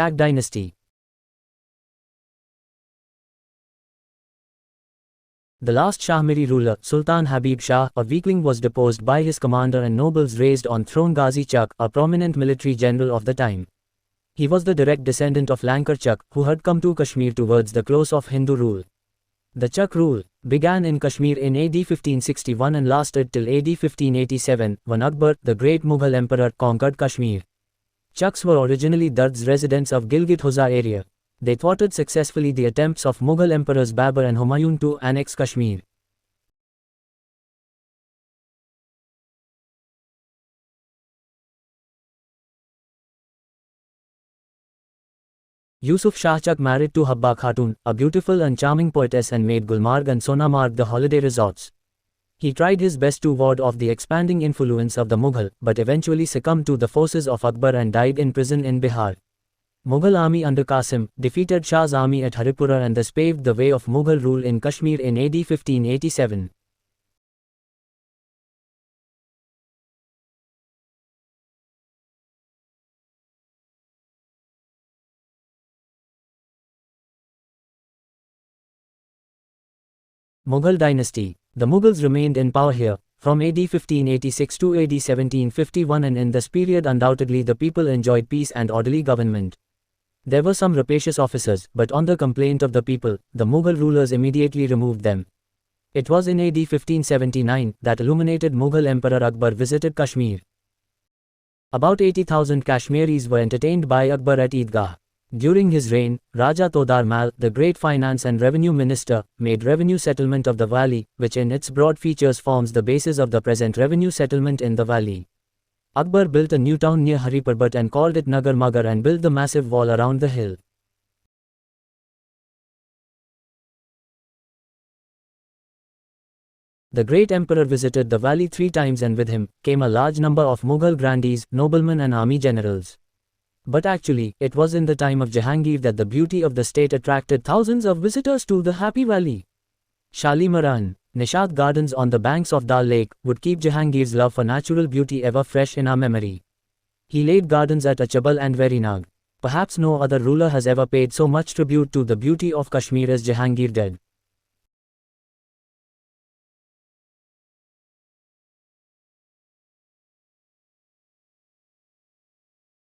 Chak dynasty. The last Shahmiri ruler, Sultan Habib Shah, a weakling, was deposed by his commander and nobles raised on throne Ghazi Chak, a prominent military general of the time. He was the direct descendant of Lankar Chak, who had come to Kashmir towards the close of Hindu rule. The Chak rule began in Kashmir in AD 1561 and lasted till AD 1587, when Akbar, the great Mughal emperor, conquered Kashmir. Chaks were originally Dard's residents of Gilgit-Huzar area. They thwarted successfully the attempts of Mughal emperors Babur and Humayun to annex Kashmir. Yusuf Shah Chak married to Habba Khatun, a beautiful and charming poetess, and made Gulmarg and Sonamarg the holiday resorts. He tried his best to ward off the expanding influence of the Mughal, but eventually succumbed to the forces of Akbar and died in prison in Bihar. Mughal army under Qasim defeated Shah's army at Haripura and thus paved the way of Mughal rule in Kashmir in AD 1587. Mughal dynasty. The Mughals remained in power here from AD 1586 to AD 1751, and in this period undoubtedly the people enjoyed peace and orderly government. There were some rapacious officers, but on the complaint of the people, the Mughal rulers immediately removed them. It was in AD 1579 that illuminated Mughal Emperor Akbar visited Kashmir. About 80,000 Kashmiris were entertained by Akbar at Eidgah. During his reign, Raja Todar Mal, the great finance and revenue minister, made revenue settlement of the valley, which in its broad features forms the basis of the present revenue settlement in the valley. Akbar built a new town near Hariparbat and called it Nagar Magar and built the massive wall around the hill. The great emperor visited the valley 3 times, and with him came a large number of Mughal grandees, noblemen and army generals. But actually, it was in the time of Jahangir that the beauty of the state attracted thousands of visitors to the Happy Valley. Shalimar and Nishad gardens on the banks of Dal Lake would keep Jahangir's love for natural beauty ever fresh in our memory. He laid gardens at Achabal and Verinag. Perhaps no other ruler has ever paid so much tribute to the beauty of Kashmir as Jahangir did.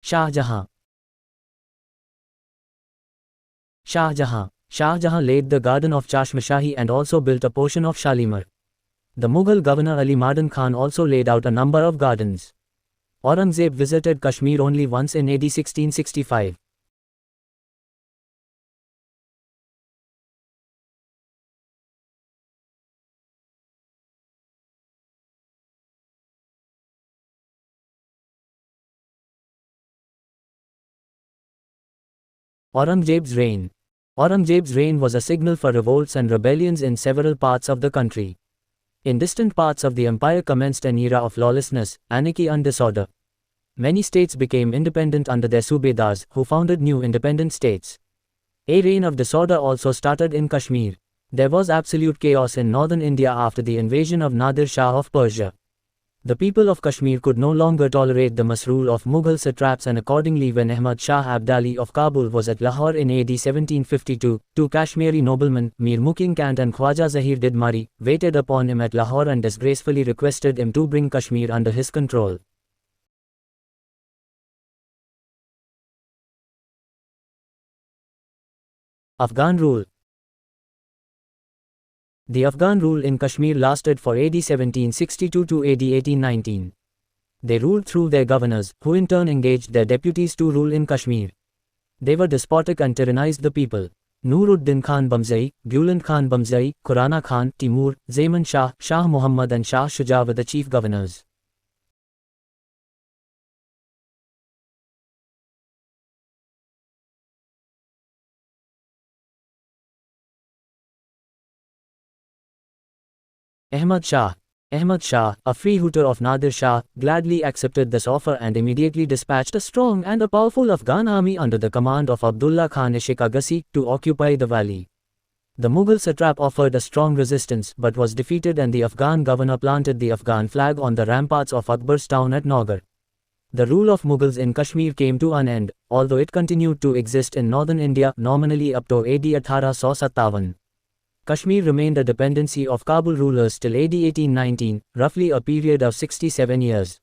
Shah Jahan. Shah Jahan laid the garden of Chashmashahi and also built a portion of Shalimar. The Mughal governor Ali Madan Khan also laid out a number of gardens. Aurangzeb visited Kashmir only once in AD 1665. Aurangzeb's reign. Aurangzeb's reign was a signal for revolts and rebellions in several parts of the country. In distant parts of the empire commenced an era of lawlessness, anarchy and disorder. Many states became independent under their subedars, who founded new independent states. A reign of disorder also started in Kashmir. There was absolute chaos in northern India after the invasion of Nadir Shah of Persia. The people of Kashmir could no longer tolerate the misrule of Mughal satraps, and accordingly when Ahmad Shah Abdali of Kabul was at Lahore in AD 1752, 2 Kashmiri noblemen, Mir Muking Kant and Khwaja Zahir Didmari, waited upon him at Lahore and disgracefully requested him to bring Kashmir under his control. Afghan rule. The Afghan rule in Kashmir lasted for AD 1762 to AD 1819. They ruled through their governors, who in turn engaged their deputies to rule in Kashmir. They were despotic and tyrannized the people. Nur-ud-Din Khan Bamzai, Buland Khan Bamzai, Khurana Khan, Timur, Zaman Shah, Shah Muhammad and Shah Shuja were the chief governors. Ahmad Shah. Ahmad Shah, a freebooter of Nadir Shah, gladly accepted this offer and immediately dispatched a strong and a powerful Afghan army under the command of Abdullah Khan Ishq Agassi to occupy the valley. The Mughal satrap offered a strong resistance but was defeated, and the Afghan governor planted the Afghan flag on the ramparts of Akbar's town at Nagar. The rule of Mughals in Kashmir came to an end, although it continued to exist in northern India nominally up to AD 1857. Kashmir remained a dependency of Kabul rulers till AD 1819, roughly a period of 67 years.